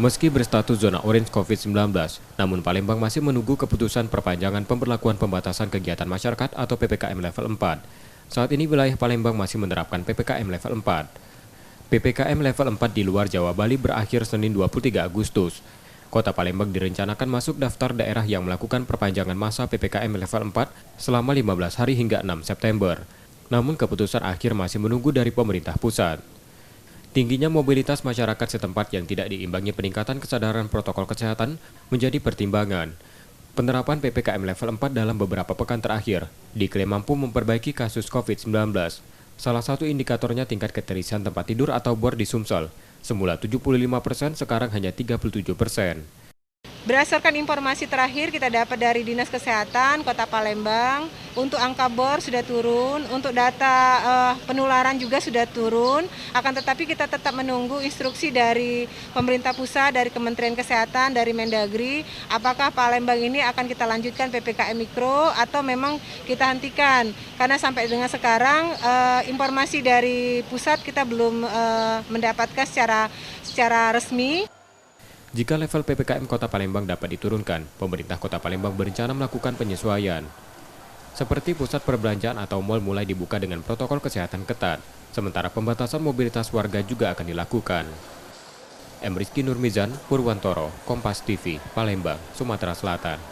Meski berstatus zona orange COVID-19, namun Palembang masih menunggu keputusan perpanjangan pemberlakuan pembatasan kegiatan masyarakat atau PPKM level 4. Saat ini wilayah Palembang masih menerapkan PPKM level 4. PPKM level 4 di luar Jawa Bali berakhir Senin 23 Agustus. Kota Palembang direncanakan masuk daftar daerah yang melakukan perpanjangan masa PPKM level 4 selama 15 hari hingga 6 September. Namun keputusan akhir masih menunggu dari pemerintah pusat. Tingginya mobilitas masyarakat setempat yang tidak diimbangi peningkatan kesadaran protokol kesehatan menjadi pertimbangan. Penerapan PPKM level 4 dalam beberapa pekan terakhir diklaim mampu memperbaiki kasus COVID-19. Salah satu indikatornya tingkat keterisian tempat tidur atau bor di Sumsel. Semula 75%, sekarang hanya 37%. Berdasarkan informasi terakhir kita dapat dari Dinas Kesehatan Kota Palembang, untuk angka bor sudah turun, untuk data penularan juga sudah turun, akan tetapi kita tetap menunggu instruksi dari pemerintah pusat, dari Kementerian Kesehatan, dari Mendagri, apakah Palembang ini akan kita lanjutkan PPKM Mikro atau memang kita hentikan. Karena sampai dengan sekarang informasi dari pusat kita belum mendapatkan secara resmi. Jika level PPKM Kota Palembang dapat diturunkan, pemerintah Kota Palembang berencana melakukan penyesuaian. Seperti pusat perbelanjaan atau mal mulai dibuka dengan protokol kesehatan ketat, sementara pembatasan mobilitas warga juga akan dilakukan. M. Rizky Nurmizan, Purwantoro, Kompas TV, Palembang, Sumatera Selatan.